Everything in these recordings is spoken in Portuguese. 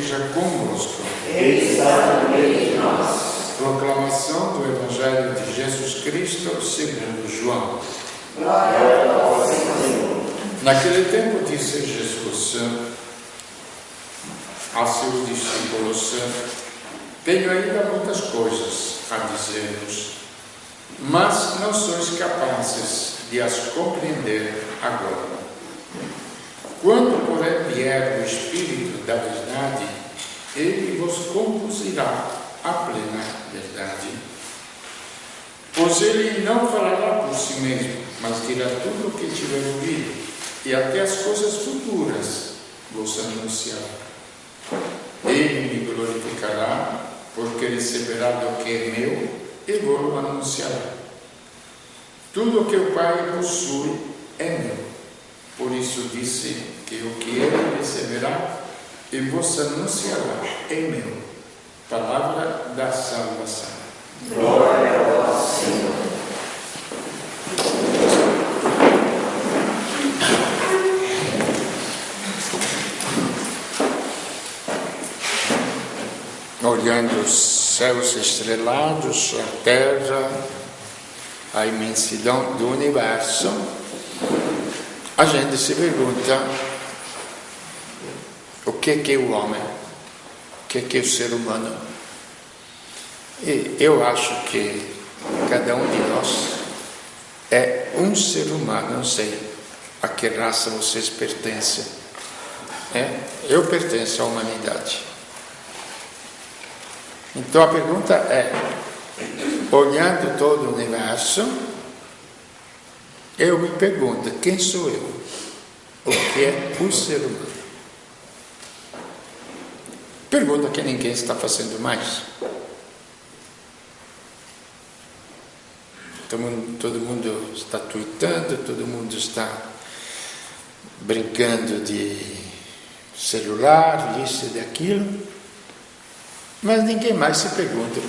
esteja convosco. Ele está no meio de nós. Proclamação do Evangelho de Jesus Cristo segundo João. Glória a vós, Senhor. Naquele tempo disse Jesus aos seus discípulos: tenho ainda muitas coisas a dizer-vos, mas não sois capazes de as compreender agora. Quando, porém, vier o Espírito da verdade, ele vos conduzirá à plena verdade. Pois ele não falará por si mesmo, mas dirá tudo o que tiver ouvido, e até as coisas futuras vos anunciará. Ele me glorificará, porque receberá do que é meu e vos anunciará. Tudo o que o Pai possui é meu. Por isso disse que o que ele receberá e vos anunciará é meu. Palavra da salvação. Glória a vós, Senhor. Olhando os céus estrelados, a terra, a imensidão do universo, a gente se pergunta o que é o homem, o que é o ser humano. E eu acho que cada um de nós é um ser humano. Não sei a que raça vocês pertencem. Eu pertenço à humanidade. Então a pergunta é, olhando todo o universo, eu me pergunto, quem sou eu? O que é o ser humano? Pergunta que ninguém está fazendo mais. Todo mundo está tweetando, todo mundo está brincando de celular, isso e daquilo, mas ninguém mais se pergunta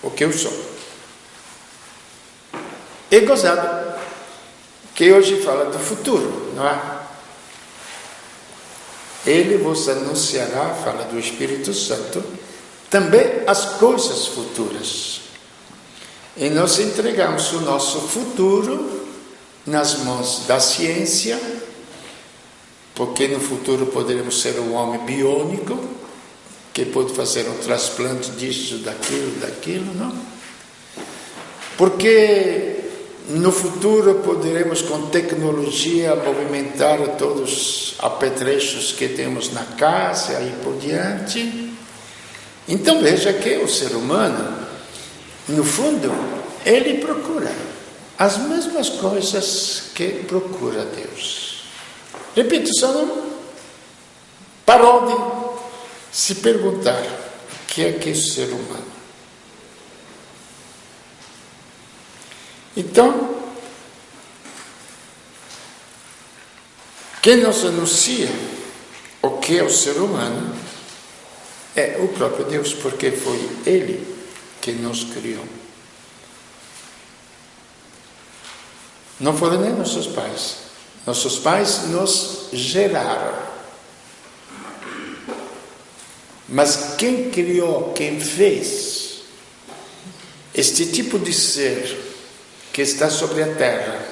o que eu sou. É gozado que hoje fala do futuro, não é? Ele vos anunciará, fala do Espírito Santo, também as coisas futuras. E nós entregamos o nosso futuro nas mãos da ciência, porque no futuro poderemos ser um homem biônico, que pode fazer um transplante disso, daquilo, não? Porque no futuro poderemos, com tecnologia, movimentar todos os apetrechos que temos na casa e por diante. Então veja que o ser humano, no fundo, ele procura as mesmas coisas que procura Deus. Repito, só não parou de se perguntar o que é o ser humano. Então, quem nos anuncia o que é o ser humano é o próprio Deus, porque foi Ele que nos criou. Não foram nem nossos pais. Nossos pais nos geraram. Mas quem criou, quem fez este tipo de ser que está sobre a terra,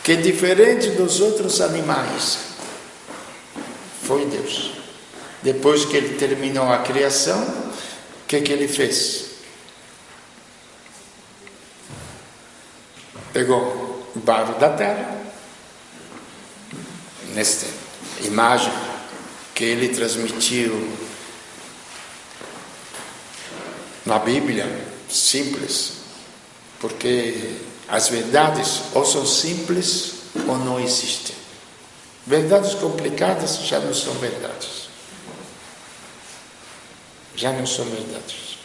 que é diferente dos outros animais, foi Deus. Depois que ele terminou a criação, o que ele fez? Pegou o barro da terra, nesta imagem que ele transmitiu na Bíblia, simples, porque as verdades ou são simples ou não existem. Verdades complicadas já não são verdades. Já não são verdades.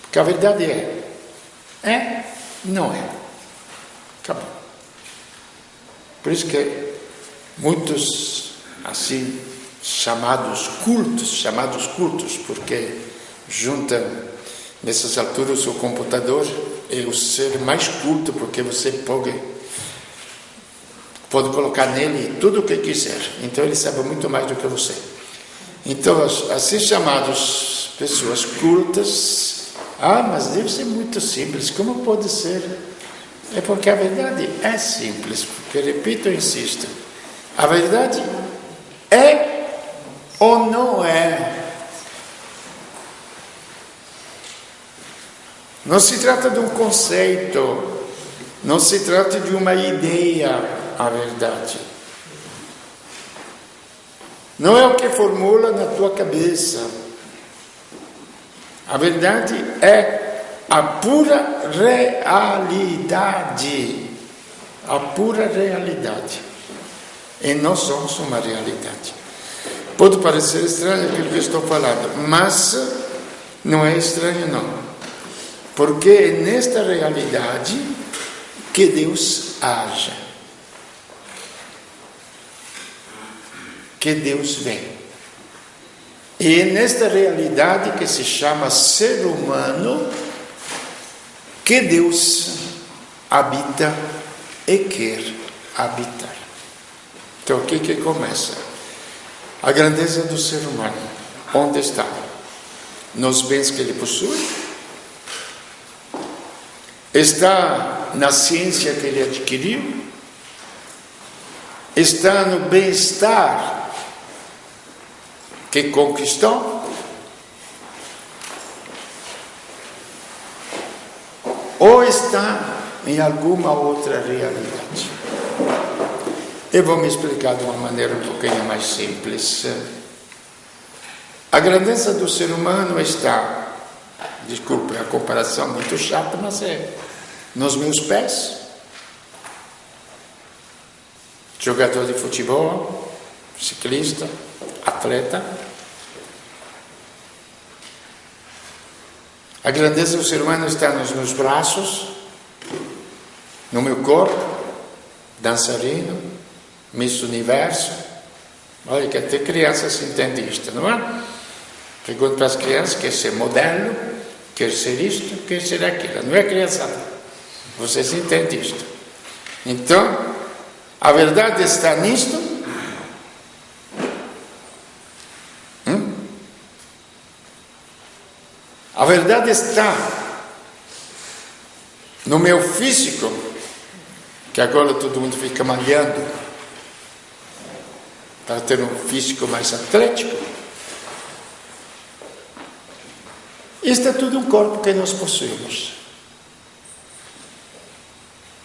Porque a verdade é, não é. Acabou. Por isso que muitos, assim, chamados cultos, porque juntam nessas alturas o computador é o ser mais culto, porque você pode colocar nele tudo o que quiser. Então ele sabe muito mais do que você. Então, assim chamadas pessoas cultas, mas deve ser muito simples. Como pode ser? É porque a verdade é simples. Porque, repito e insisto, a verdade é ou não é? Não se trata de um conceito, não se trata de uma ideia, a verdade. Não é o que formula na tua cabeça. A verdade é a pura realidade. A pura realidade. E nós somos uma realidade. Pode parecer estranho aquilo que estou falando, mas não é estranho não. Porque é nesta realidade que Deus age. Que Deus vem. E é nesta realidade que se chama ser humano que Deus habita e quer habitar. Então, o que começa? A grandeza do ser humano. Onde está? Nos bens que ele possui? Está na ciência que ele adquiriu? Está no bem-estar que conquistou? Ou está em alguma outra realidade? Eu vou me explicar de uma maneira um pouquinho mais simples. A grandeza do ser humano está, desculpe a comparação muito chata, mas é nos meus pés. Jogador de futebol, ciclista, atleta. A grandeza do ser humano está nos meus braços, no meu corpo, dançarino, Miss Universo. Olha que até criança se entende isto, não é? Pergunto para as crianças, quer ser modelo, quer ser isto, quer ser aquilo. Não é criançada. Vocês entendem isto. Então, a verdade está nisto. A verdade está no meu físico, que agora todo mundo fica malhando para ter um físico mais atlético. Isto é tudo um corpo que nós possuímos.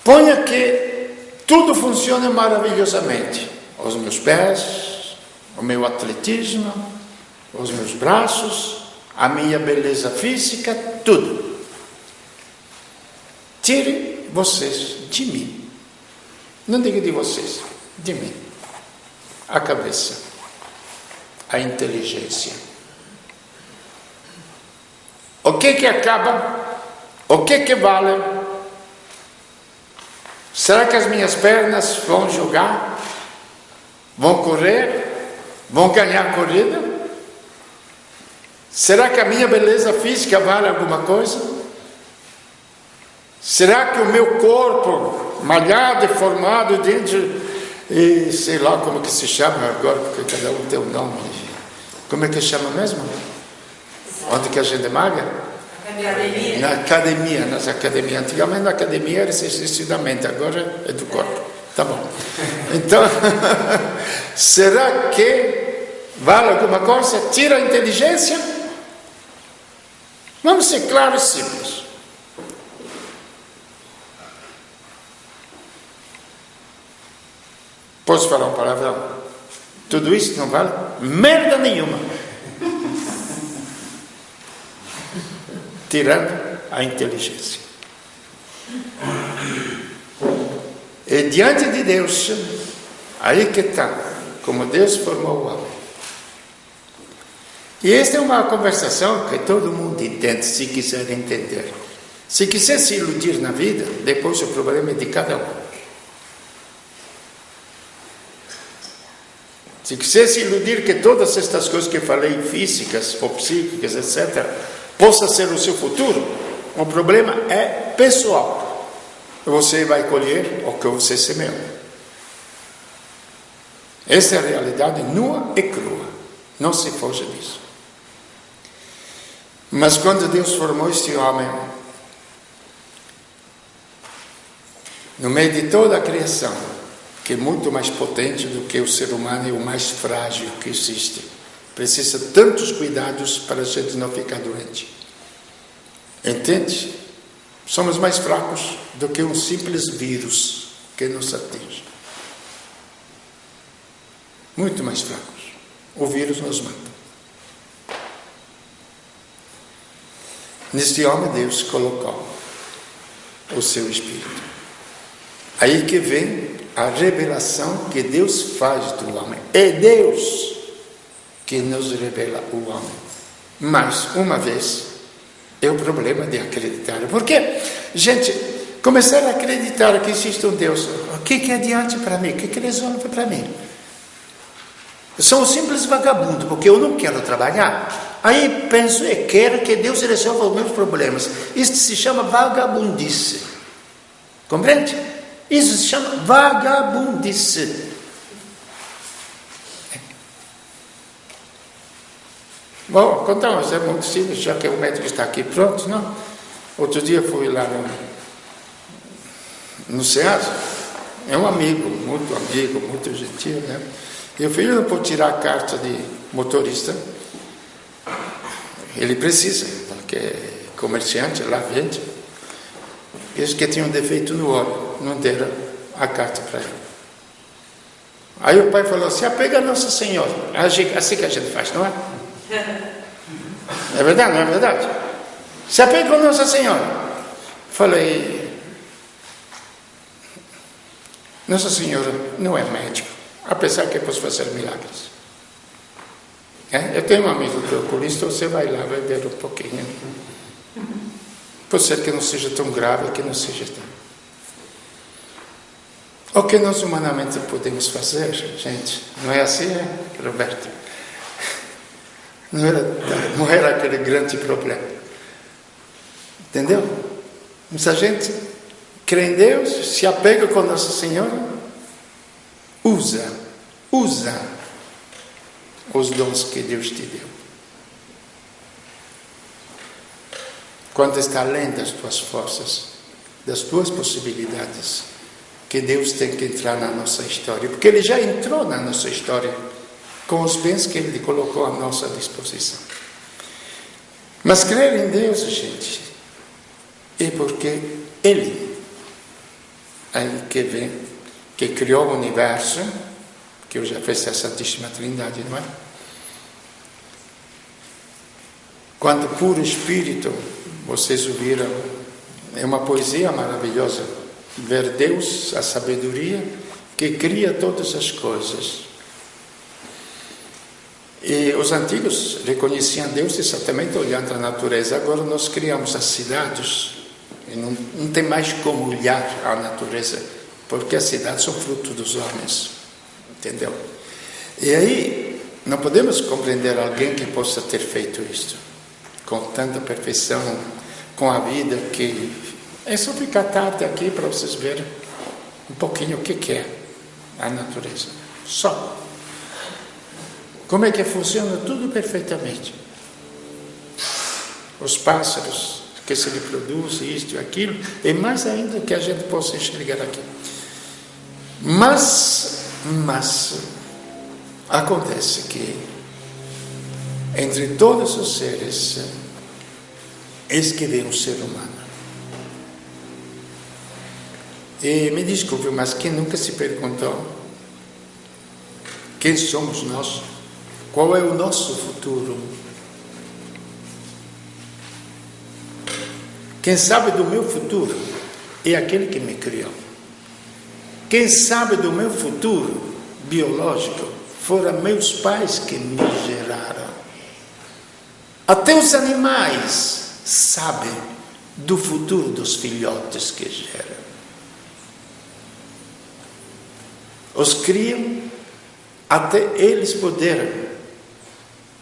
Ponha que tudo funciona maravilhosamente. Os meus pés, o meu atletismo, os meus braços, a minha beleza física, tudo. Tire vocês de mim. Não digo de vocês, de mim. A cabeça, a inteligência. O que acaba? O que vale? Será que as minhas pernas vão jogar? Vão correr? Vão ganhar a corrida? Será que a minha beleza física vale alguma coisa? Será que o meu corpo malhado e formado dentro, e sei lá como que se chama agora, porque cada um tem um nome. Como é que chama mesmo? Onde que a gente malha? Academia. Na academia, nas academias. Antigamente na academia era exercício da mente, agora é do corpo. Tá bom. Então, será que vale alguma coisa? Tira a inteligência? Vamos ser claros e simples. Posso falar um palavrão? Tudo isso não vale merda nenhuma. Tirando a inteligência. E diante de Deus, aí que está, como Deus formou o homem. E esta é uma conversação que todo mundo entende, se quiser entender. Se quiser se iludir na vida, depois o problema é de cada um. Se quiser se iludir que todas estas coisas que falei, físicas ou psíquicas, etc., possa ser o seu futuro, o problema é pessoal. Você vai colher o que você semeou. Essa é a realidade nua e crua. Não se foge disso. Mas quando Deus formou este homem, no meio de toda a criação, que é muito mais potente do que o ser humano e o mais frágil que existe, precisa de tantos cuidados para a gente não ficar doente. Entende? Somos mais fracos do que um simples vírus que nos atinge. Muito mais fracos. O vírus nos mata. Neste homem Deus colocou o seu Espírito. Aí que vem a revelação que Deus faz do homem. É Deus que nos revela o homem. Mas, uma vez, é o problema de acreditar. Porque, gente, começar a acreditar que existe um Deus, o que adianta para mim? O que resolve para mim? Eu sou um simples vagabundo, porque eu não quero trabalhar. Aí penso e quero que Deus resolva os meus problemas. Isso se chama vagabundice. Compreende? Isso se chama vagabundice. Bom, contar um exemplo muito simples, já que o médico está aqui pronto, não? Outro dia fui lá no SEAS, é um amigo, muito gentil, né? Eu fui para tirar a carta de motorista. Ele precisa, porque é comerciante, lá vende. Disse que tinha um defeito no olho, não deram a carta para ele. Aí o pai falou, se apega a Nossa Senhora. Assim que a gente faz, não é? É verdade, não é verdade? Se apega a Nossa Senhora. Falei, Nossa Senhora não é médico, apesar que posso fazer milagres. Eu tenho um amigo que é oculista, você vai lá, vai ver um pouquinho. Pode ser que não seja tão grave, que não seja tão... O que nós humanamente podemos fazer, gente? Não é assim, Roberto? Não era aquele grande problema. Entendeu? Mas a gente crê em Deus, se apega com Nossa Senhora, usa os dons que Deus te deu. Quando está além das tuas forças, das tuas possibilidades, que Deus tem que entrar na nossa história, porque Ele já entrou na nossa história com os bens que Ele colocou à nossa disposição. Mas crer em Deus, gente, é porque Ele, aí que vem, que criou o universo, que eu já fiz a Santíssima Trindade, não é? Quando puro Espírito, vocês ouviram, é uma poesia maravilhosa, ver Deus, a sabedoria, que cria todas as coisas. E os antigos reconheciam Deus exatamente olhando a natureza. Agora nós criamos as cidades, e não tem mais como olhar a natureza, porque as cidades são fruto dos homens. Entendeu? E aí, não podemos compreender alguém que possa ter feito isto, com tanta perfeição, com a vida que... É só ficar tarde aqui para vocês verem um pouquinho o que é a natureza. Só. Como é que funciona tudo perfeitamente. Os pássaros que se reproduzem, isto e aquilo, e mais ainda que a gente possa enxergar aqui. Mas acontece que entre todos os seres, eis que vem um ser humano. E me desculpe, mas quem nunca se perguntou quem somos nós? Qual é o nosso futuro? Quem sabe do meu futuro é aquele que me criou. Quem sabe do meu futuro biológico foram meus pais que me geraram. Até os animais sabem do futuro dos filhotes que geram. Os criam até eles poderem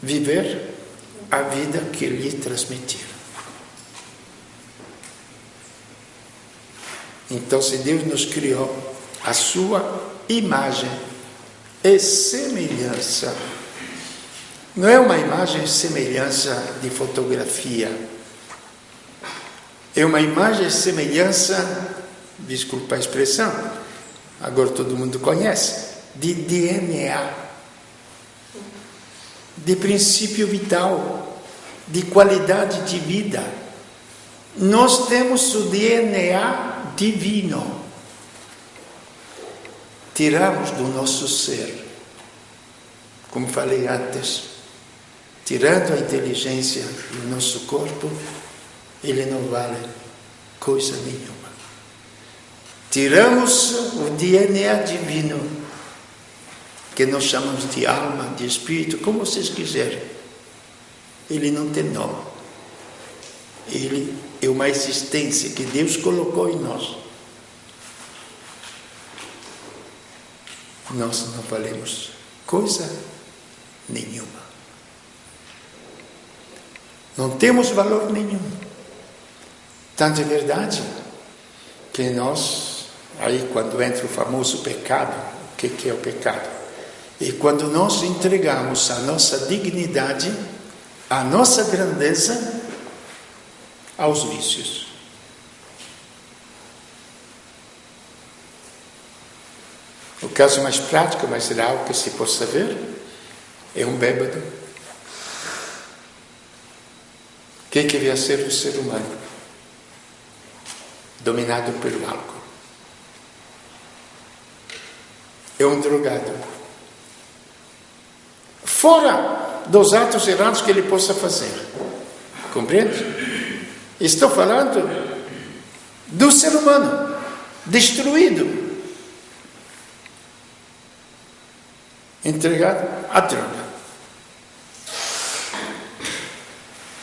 viver a vida que lhe transmitiram. Então, se Deus nos criou a sua imagem e semelhança, não é uma imagem e semelhança de fotografia. É uma imagem e semelhança, desculpa a expressão, agora todo mundo conhece, de DNA, de princípio vital, de qualidade de vida. Nós temos o DNA divino. Tiramos do nosso ser, como falei antes, tirando a inteligência do nosso corpo, ele não vale coisa nenhuma. Tiramos o DNA divino, que nós chamamos de alma, de espírito, como vocês quiserem. Ele não tem nome. Ele é uma existência que Deus colocou em nós. Nós não valemos coisa nenhuma. Não temos valor nenhum. Tanto é verdade que nós, aí quando entra o famoso pecado, o que é o pecado? E quando nós entregamos a nossa dignidade, a nossa grandeza aos vícios. O caso mais prático, mais real que se possa ver, é um bêbado. O que vem a ser o ser humano? Dominado pelo álcool. É um drogado. Fora dos atos errados que ele possa fazer. Compreende? Estou falando do ser humano destruído, entregado à droga.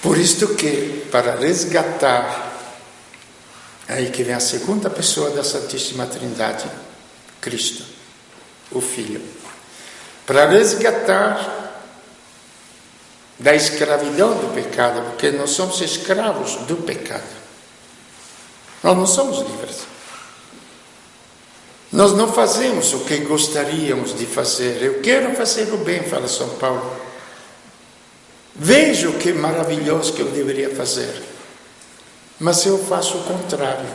Por isto que, para resgatar, aí que vem a segunda pessoa da Santíssima Trindade, Cristo, o Filho, para resgatar da escravidão do pecado, porque nós somos escravos do pecado. Nós não somos livres. Nós não fazemos o que gostaríamos de fazer. Eu quero fazer o bem, fala São Paulo. Vejo que maravilhoso que eu deveria fazer. Mas eu faço o contrário.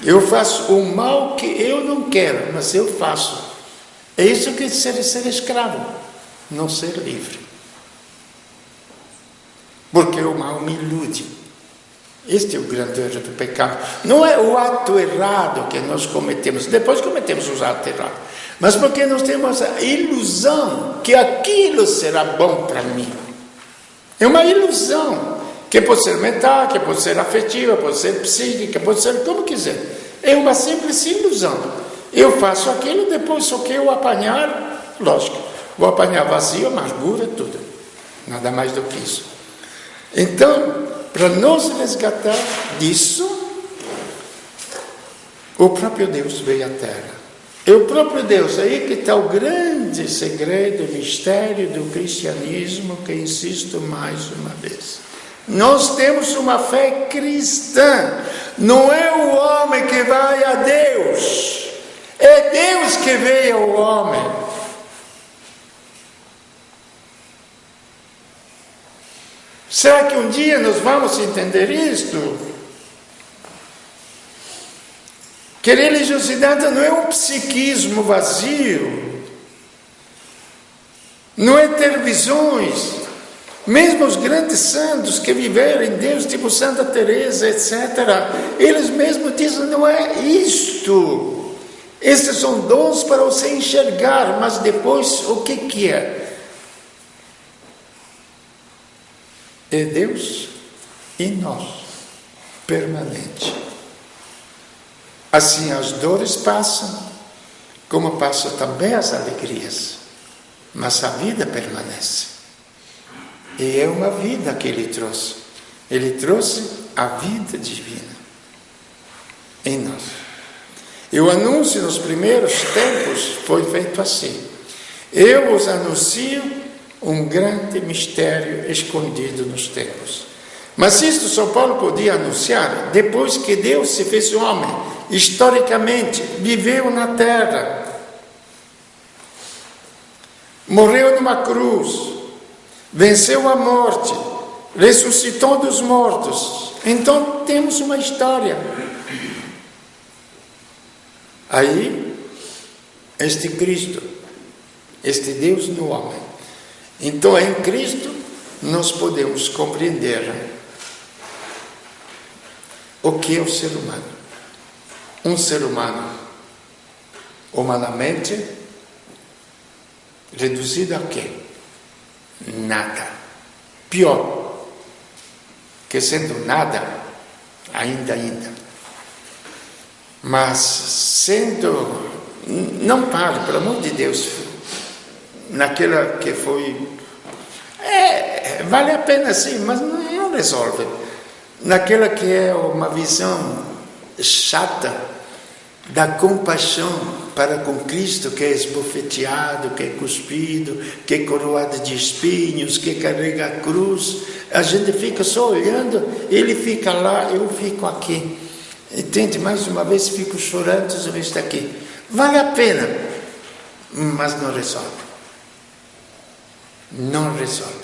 Eu faço o mal que eu não quero, mas eu faço. É isso que é ser escravo, não ser livre. Porque o mal me ilude. Este é o grande erro do pecado. Não é o ato errado que nós cometemos. Depois cometemos os atos errados. Mas porque nós temos a ilusão que aquilo será bom para mim. É uma ilusão. Que pode ser mental, que pode ser afetiva, pode ser psíquica, pode ser como quiser. É uma simples ilusão. Eu faço aquilo, depois o que eu apanhar, lógico, vou apanhar vazio, amargura, tudo. Nada mais do que isso. Então, para nos resgatar disso, o próprio Deus veio à Terra. É o próprio Deus, aí que está o grande segredo, o mistério do cristianismo, que insisto mais uma vez. Nós temos uma fé cristã. Não é o homem que vai a Deus. É Deus que veio ao homem. Será que um dia nós vamos entender isto? Que religiosidade não é um psiquismo vazio. Não é ter visões. Mesmo os grandes santos que viveram em Deus, tipo Santa Teresa, etc., eles mesmos dizem, não é isto. Esses são dons para você enxergar, mas depois o que é? É Deus em nós, permanente. Assim as dores passam, como passam também as alegrias, mas a vida permanece. E é uma vida que ele trouxe. Ele trouxe a vida divina em nós. E o anúncio nos primeiros tempos foi feito assim. Eu vos anuncio um grande mistério escondido nos tempos. Mas isto São Paulo podia anunciar depois que Deus se fez homem, historicamente, viveu na terra. morreu numa cruz, venceu a morte, ressuscitou dos mortos. Então temos uma história. Aí, este Cristo, este Deus no homem. Então, em Cristo, nós podemos compreender o que é o ser humano. Um ser humano, humanamente, reduzido a quê? Nada. Pior, que sendo nada, ainda. Mas sendo, não pare, pelo amor de Deus, naquela que foi, vale a pena sim, mas não resolve. Naquela que é uma visão chata da compaixão para com Cristo, que é esbofeteado, que é cuspido, que é coroado de espinhos, que carrega a cruz, a gente fica só olhando, ele fica lá, eu fico aqui. Entende? Mais uma vez fico chorando sobre isso aqui. Vale a pena, mas não resolve. Não resolve.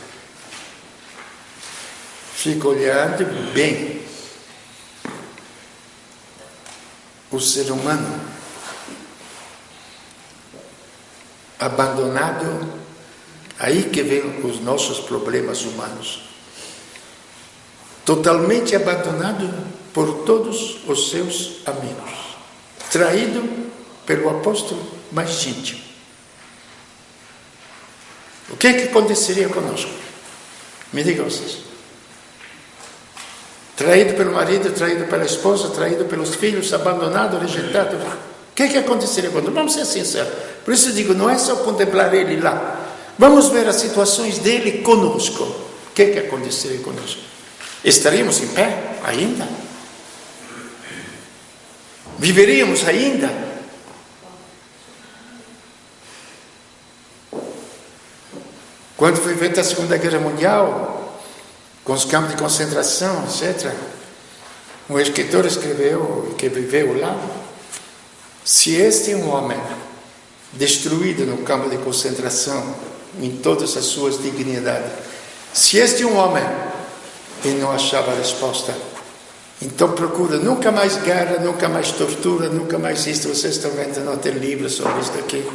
Fico olhando bem. O ser humano abandonado, aí que vem os nossos problemas humanos. Totalmente abandonado por todos os seus amigos, traído pelo apóstolo mais íntimo. O que aconteceria conosco? Me digam vocês. Traído pelo marido, traído pela esposa, traído pelos filhos, abandonado, rejeitado. O que aconteceria conosco? Vamos ser sinceros. Por isso eu digo, não é só contemplar ele lá. Vamos ver as situações dele conosco. O que aconteceria conosco? Estaríamos em pé ainda? Viveríamos ainda? Quando foi feita a Segunda Guerra Mundial, com os campos de concentração, etc., um escritor escreveu, que viveu lá, se este é um homem destruído no campo de concentração, em todas as suas dignidades, se este é um homem, ele não achava a resposta. Então procura nunca mais guerra, nunca mais tortura, nunca mais isto. Vocês estão vendo, não tem livro sobre isto aqui.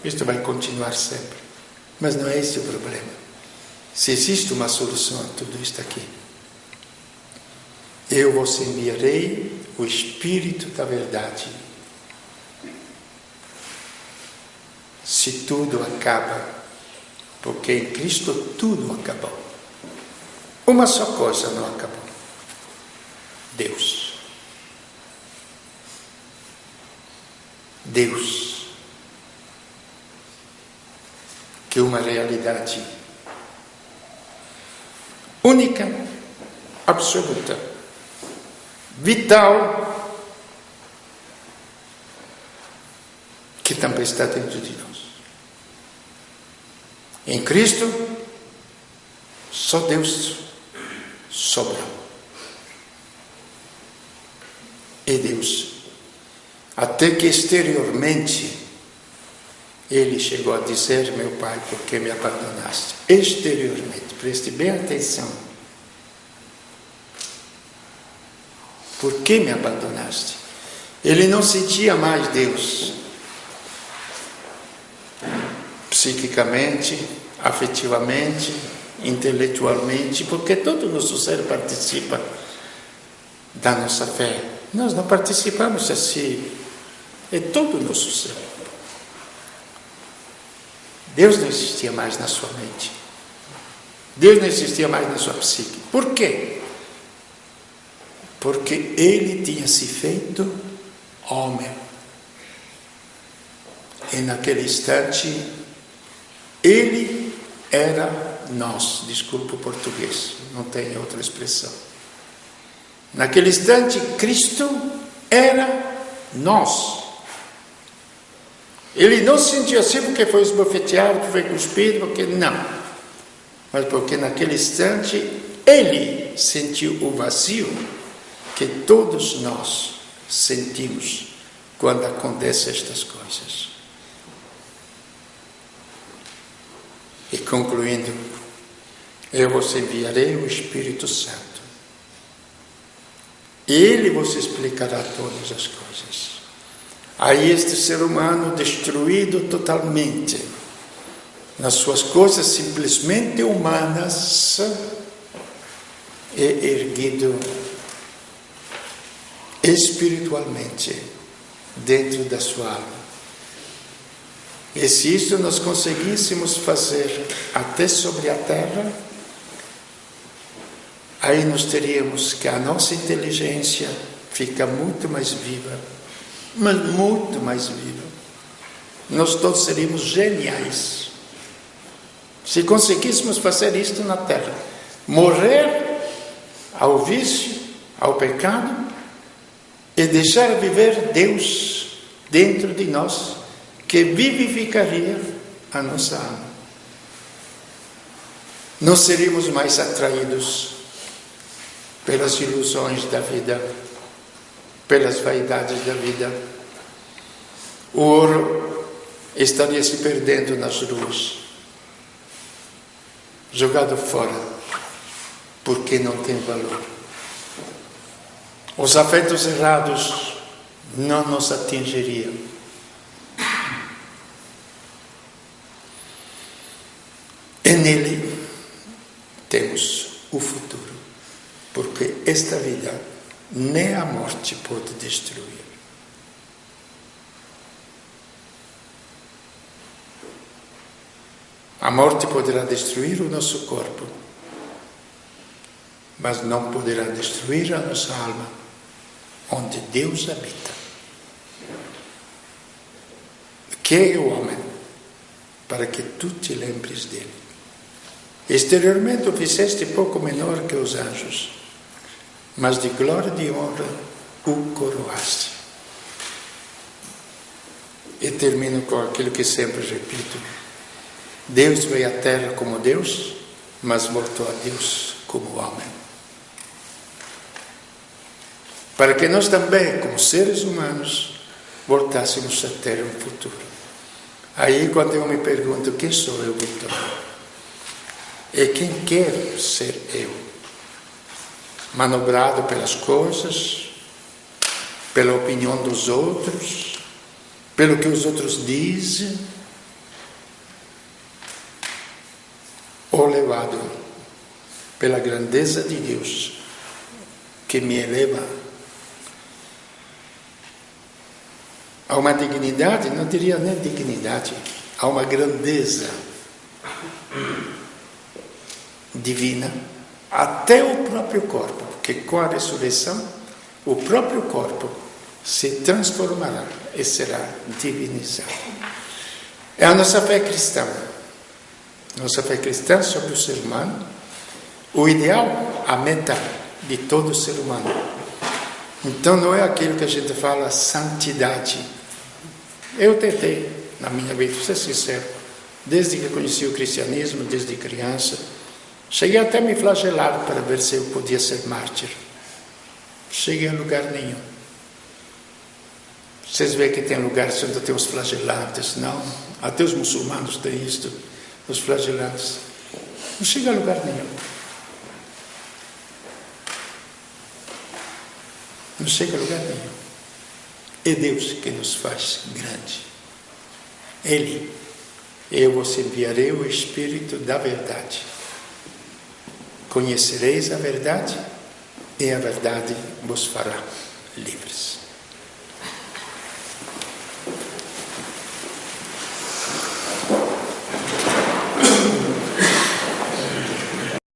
Isto vai continuar sempre. Mas não é esse o problema. Se existe uma solução a tudo isto aqui, eu vos enviarei o Espírito da verdade. Se tudo acaba, porque em Cristo tudo acabou. Uma só coisa não acabou: Deus. Deus, que é uma realidade única, absoluta, vital, que também está dentro de nós. Em Cristo, só Deus sobra. E Deus, até que exteriormente ele chegou a dizer: meu Pai, por que me abandonaste? Exteriormente, preste bem atenção. Por que me abandonaste? Ele não sentia mais Deus psiquicamente, afetivamente, intelectualmente, porque todo o nosso ser participa da nossa fé. Nós não participamos assim, é todo o nosso ser. Deus não existia mais na sua mente. Deus não existia mais na sua psique. Por quê? Porque ele tinha se feito homem. E naquele instante, ele era nós. Desculpa o português, não tem outra expressão. Naquele instante, Cristo era nós. Ele não se sentia assim porque foi esbofeteado, porque foi cuspido, porque não. Mas porque naquele instante, ele sentiu o vazio que todos nós sentimos quando acontecem estas coisas. E concluindo, eu vos enviarei o Espírito Santo. Ele vos explicará todas as coisas. Aí este ser humano destruído totalmente, nas suas coisas simplesmente humanas, é erguido espiritualmente dentro da sua alma. E se isso nós conseguíssemos fazer até sobre a terra, aí nós teríamos que a nossa inteligência fica muito mais viva, mas muito mais viva. Nós todos seríamos geniais. Se conseguíssemos fazer isto na terra, morrer ao vício, ao pecado, e deixar viver Deus dentro de nós, que vivificaria a nossa alma. Não seríamos mais atraídos pelas ilusões da vida, pelas vaidades da vida. O ouro estaria se perdendo nas ruas, jogado fora, porque não tem valor. Os afetos errados não nos atingiriam. E nele temos o futuro, porque esta vida nem a morte pode destruir. A morte poderá destruir o nosso corpo, mas não poderá destruir a nossa alma, onde Deus habita. Que é o homem, para que tu te lembres dele. Exteriormente o fizeste pouco menor que os anjos, mas de glória e de honra o coroaste. E termino com aquilo que sempre repito. Deus veio à terra como Deus, mas voltou a Deus como homem. Para que nós também, como seres humanos, voltássemos a ter um futuro. Aí quando eu me pergunto, quem sou eu, Victor? E quem quer ser eu? Manobrado pelas coisas, pela opinião dos outros, pelo que os outros dizem, ou levado pela grandeza de Deus, que me eleva a uma dignidade, não diria nem dignidade, a uma grandeza divina, até o próprio corpo, porque com a ressurreição, o próprio corpo se transformará e será divinizado. É a nossa fé cristã. Nossa fé cristã sobre o ser humano, o ideal, a meta de todo ser humano. Então não é aquilo que a gente fala, santidade. Eu tentei, na minha vida, vou ser sincero, desde que conheci o cristianismo, desde criança, cheguei até a me flagelar para ver se eu podia ser mártir. Cheguei a lugar nenhum. Vocês veem que tem lugares onde tem os flagelantes, não? Até os muçulmanos têm isto, os flagelantes. Não chega a lugar nenhum. Não chega a lugar nenhum. É Deus que nos faz grande. Ele, eu vos enviarei o Espírito da verdade. Conhecereis a verdade e a verdade vos fará livres.